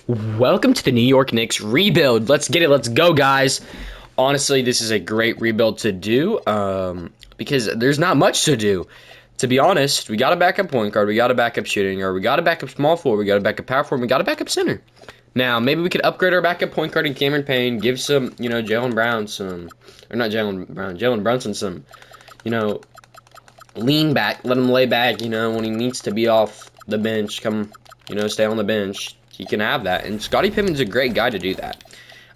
Welcome to the New York Knicks rebuild. Let's get it. Let's go, guys. Honestly, this is a great rebuild to do because there's not much to do. To be honest, we got a backup point guard, we got a backup shooting guard, we got a backup small forward, we got a backup power forward, we got a backup center. Now, maybe we could upgrade our backup point guard in Cameron Payne, give some, Jalen Brown some, or not Jalen Brown, Jalen Brunson some, you know, lean back, let him lay back, when he needs to be off the bench, come, stay on the bench. He can have that. And Scottie Pippen's a great guy to do that.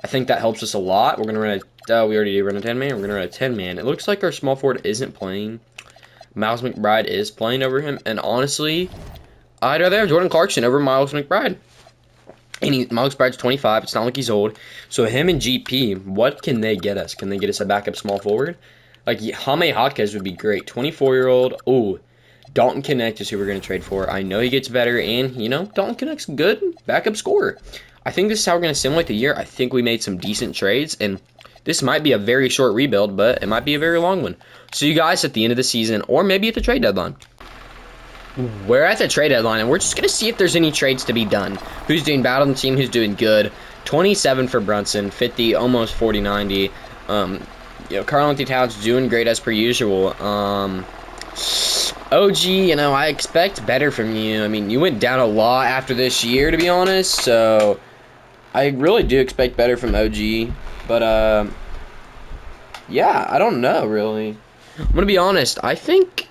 I think that helps us a lot. We're going to run we already did run a 10-man. We're going to run a 10-man. It looks like our small forward isn't playing. Miles McBride is playing over him. And honestly, I'd rather have Jordan Clarkson over Miles McBride. And Miles McBride's 25. It's not like he's old. So him and GP, what can they get us? Can they get us a backup small forward? Like, Jaime Jaquez would be great. 24-year-old. Ooh. Dalton Connect is who we're going to trade for. I know he gets better, and, Dalton Connect's good backup scorer. I think this is how we're going to simulate the year. I think we made some decent trades, and this might be a very short rebuild, but it might be a very long one. See you guys at the end of the season, or maybe at the trade deadline. We're at the trade deadline, and we're just going to see if there's any trades to be done. Who's doing bad on the team, who's doing good. 27 for Brunson, 50, almost 40, 90. Karl-Anthony Towns doing great as per usual. OG, I expect better from you. I mean, you went down a lot after this year, to be honest, so I really do expect better from OG. But, yeah, I don't know, really. I'm going to be honest. I think,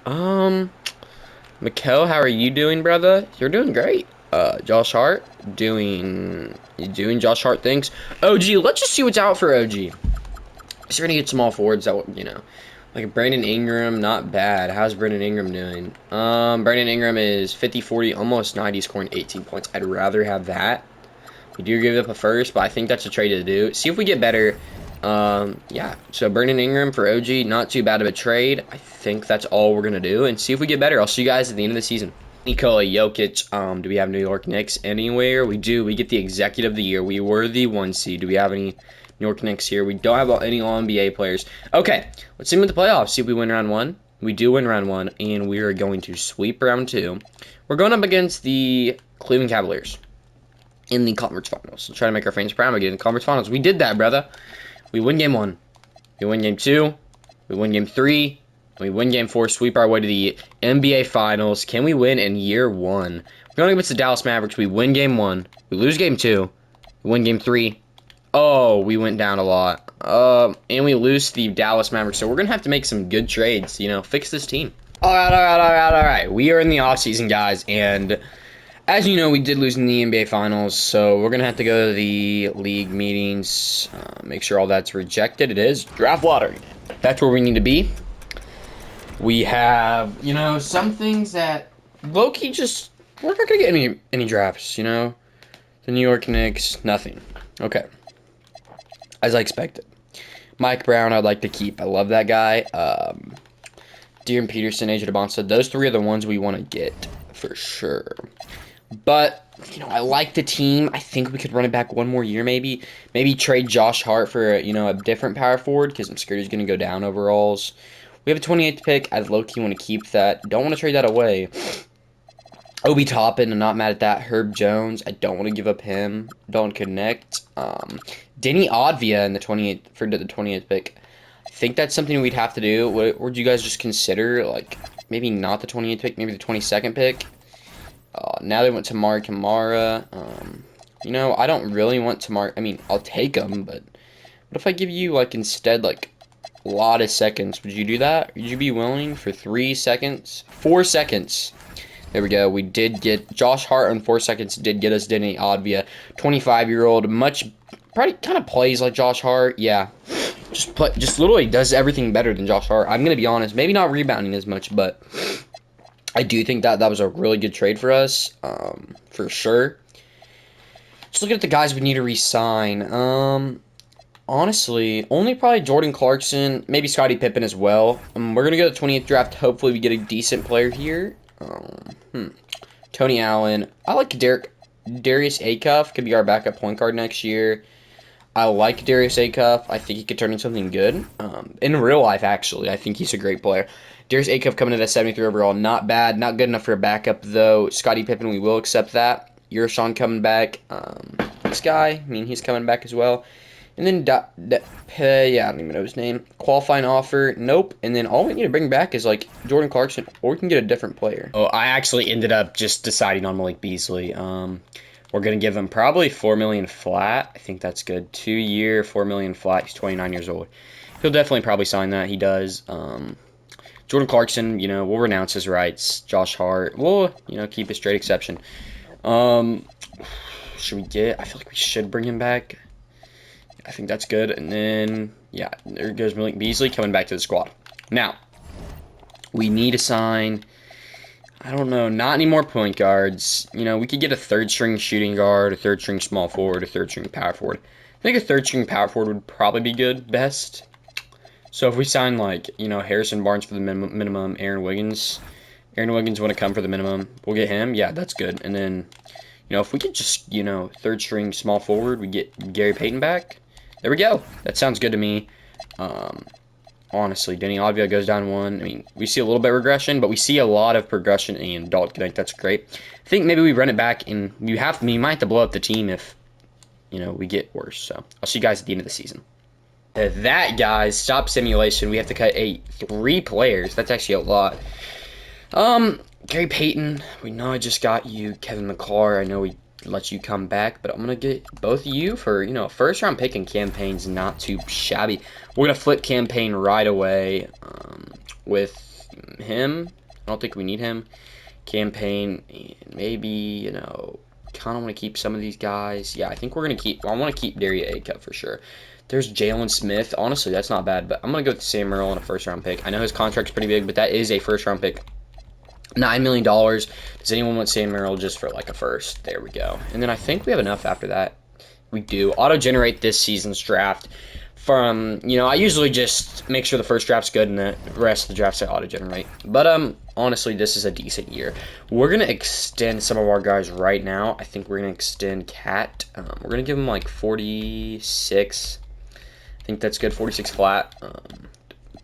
Mikal, how are you doing, brother? You're doing great. Josh Hart, doing Josh Hart things. OG, let's just see what's out for OG. So we're going to get small forwards that, like Brandon Ingram, not bad. How's Brandon Ingram doing? Brandon Ingram is 50, 40, almost 90, scoring 18 points. I'd rather have that. We do give up a first, but I think that's a trade to do. See if we get better. Yeah. So Brandon Ingram for OG, not too bad of a trade. I think that's all we're gonna do, and see if we get better. I'll see you guys at the end of the season. Nikola Jokic. Do we have New York Knicks anywhere? We do. We get the Executive of the Year. We were the 1 seed. Do we have any New York Knicks here? We don't have any All-NBA players. Okay, let's see them with the playoffs. See if we win round 1. We do win round 1, and we are going to sweep round 2. We're going up against the Cleveland Cavaliers in the conference finals. We'll try to make our fans proud again in the conference finals. We did that, brother. We win game 1. We win game 2. We win game 3. We win game 4, sweep our way to the NBA Finals. Can we win in year 1? We're going against the Dallas Mavericks. We win game 1. We lose game 2. We win game 3. Oh, we went down a lot. And we lose the Dallas Mavericks. So we're going to have to make some good trades, fix this team. All right. We are in the offseason, guys. And as you know, we did lose in the NBA Finals. So we're going to have to go to the league meetings, make sure all that's rejected. It is draft lottery. That's where we need to be. We have, some things that low-key just, we're not going to get any drafts, The New York Knicks, nothing. Okay. As I expected. Mike Brown, I'd like to keep. I love that guy. De'Aaron Peterson, AJ DeBonsa, those 3 are the ones we want to get for sure. But, I like the team. I think we could run it back one more year maybe. Maybe trade Josh Hart for, a different power forward because I'm scared he's going to go down overalls. We have a 28th pick. I low-key want to keep that. Don't want to trade that away. Obi Toppin, I'm not mad at that. Herb Jones, I don't want to give up him. Don't connect. Denny Advia in the 28th for the 28th pick. I think that's something we'd have to do. Would you guys just consider, like, maybe not the 28th pick, maybe the 22nd pick? Now they went to Mark Kamara. I don't really want to Mark. I mean, I'll take him, but what if I give you, like, instead, like, a lot of seconds? Would you do that? Would you be willing for 3 seconds? 4 seconds. There we go. We did get Josh Hart on 4 seconds. Did get us Denny Advia, 25-year-old. Probably kind of plays like Josh Hart. Yeah, just literally does everything better than Josh Hart. I'm gonna be honest. Maybe not rebounding as much, but I do think that was a really good trade for us, for sure. Just looking at the guys we need to re-sign. Honestly, only probably Jordan Clarkson, maybe Scottie Pippen as well. We're gonna go to the 20th draft. Hopefully, we get a decent player here. Tony Allen. I like Darius Acuff. Could be our backup point guard next year. I like Darius Acuff. I think he could turn into something good. In real life, actually, I think he's a great player. Darius Acuff coming in at 73 overall. Not bad. Not good enough for a backup, though. Scottie Pippen, we will accept that. Yershon coming back. This guy, I mean, he's coming back as well. And then, yeah, I don't even know his name. Qualifying offer, nope. And then all we need to bring back is, like, Jordan Clarkson, or we can get a different player. Oh, I actually ended up just deciding on Malik Beasley. We're going to give him probably $4 million flat. I think that's good. 2-year, $4 million flat. He's 29 years old. He'll definitely probably sign that. He does. Jordan Clarkson, you know, we'll renounce his rights. Josh Hart, we'll, you know, keep a straight exception. Should we get, I feel like we should bring him back. I think that's good. And then, yeah, there goes Malik Beasley coming back to the squad. Now, we need to sign, I don't know, not any more point guards. You know, we could get a third-string shooting guard, a third-string small forward, a third-string power forward. I think a third-string power forward would probably be good, best. So if we sign, like, you know, Harrison Barnes for the minimum, Aaron Wiggins want to come for the minimum, we'll get him. Yeah, that's good. And then, you know, if we could just, you know, third-string small forward, we get Gary Payton back. There we go. That sounds good to me. Honestly, Denny Avdia goes down 1. I mean, we see a little bit of regression, but we see a lot of progression in Dalton Connect. That's great. I think maybe we run it back, and we might have to blow up the team if, you know, we get worse. So I'll see you guys at the end of the season. That, guys, stop simulation. We have to cut 3 players. That's actually a lot. Gary Payton, we know I just got you. Kevin McClure, I know we let you come back, but I'm going to get both of you for, you know, first-round pick and campaign's not too shabby. We're going to flip campaign right away with him. I don't think we need him. Campaign, and maybe, you know, kind of want to keep some of these guys. Yeah, I think we're going to keep, I want to keep Daria Acup for sure. There's Jalen Smith. Honestly, that's not bad, but I'm going to go with Sam Merrill on a first-round pick. I know his contract's pretty big, but that is a first-round pick. $9 million. Does anyone want Sam Merrill just for like a first? There we go. And then I think we have enough after that. We do. Auto-generate this season's draft from, you know, I usually just make sure the first draft's good and the rest of the drafts I auto-generate. But honestly, this is a decent year. We're going to extend some of our guys right now. I think we're going to extend Cat. We're going to give him like 46. I think that's good. 46 flat.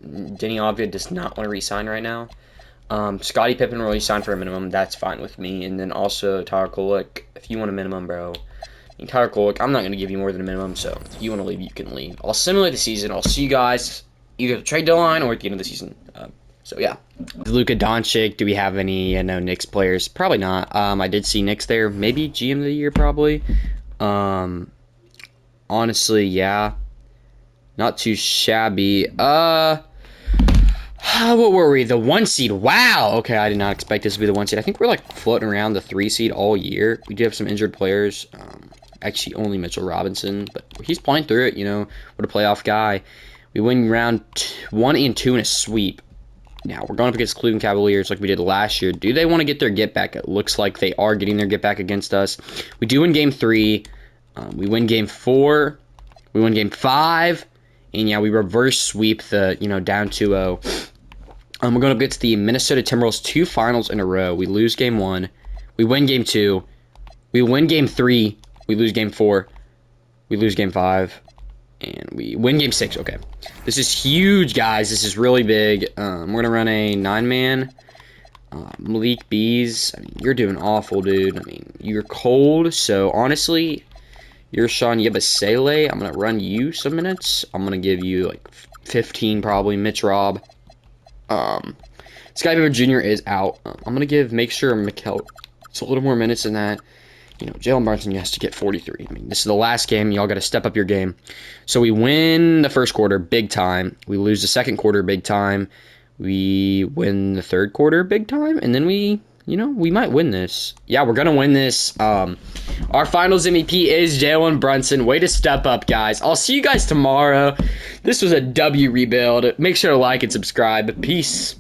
Denny Avdia does not want to re-sign right now. Scottie Pippen really signed for a minimum. That's fine with me. And then also Tyler Kolek, if you want a minimum, bro. I mean, Tyler Kolek, I'm not going to give you more than a minimum. So if you want to leave, you can leave. I'll simulate the season. I'll see you guys either at the trade deadline or at the end of the season. So yeah. Luka Doncic, do we have any, you know, Knicks players? Probably not. I did see Knicks there. Maybe GM of the year, probably. Honestly, yeah. Not too shabby. What were we? The 1 seed. Wow. Okay, I did not expect this to be the 1 seed. I think we're like floating around the 3 seed all year. We do have some injured players. Actually, only Mitchell Robinson, but he's playing through it. You know, what a playoff guy. We win round 1 and 2 in a sweep. Now we're going up against Cleveland Cavaliers like we did last year. Do they want to get their get back? It looks like they are getting their get back against us. We do win game 3. We win game 4. We win game 5. And yeah, we reverse sweep the, you know, down 2-0. We're going to get to the Minnesota Timberwolves 2 finals in a row. We lose game 1. We win game 2. We win game 3. We lose game 4. We lose game 5. And we win game 6. Okay. This is huge, guys. This is really big. We're going to run a 9-man. Malik Bees, I mean, you're doing awful, dude. I mean, you're cold. So, honestly, you're Sean Yabasele. I'm going to run you some minutes. I'm going to give you, like, 15 probably. Mitch Robb. Sky Beaver Jr. is out. I'm going to make sure Mikal it's a little more minutes than that. You know, Jalen Brunson has to get 43. I mean, this is the last game. Y'all got to step up your game. So we win the first quarter, big time. We lose the second quarter, big time. We win the third quarter, big time. And then we might win this. Yeah, we're going to win this. Our finals MVP is Jalen Brunson. Way to step up, guys. I'll see you guys tomorrow. This was a W rebuild. Make sure to like and subscribe. Peace.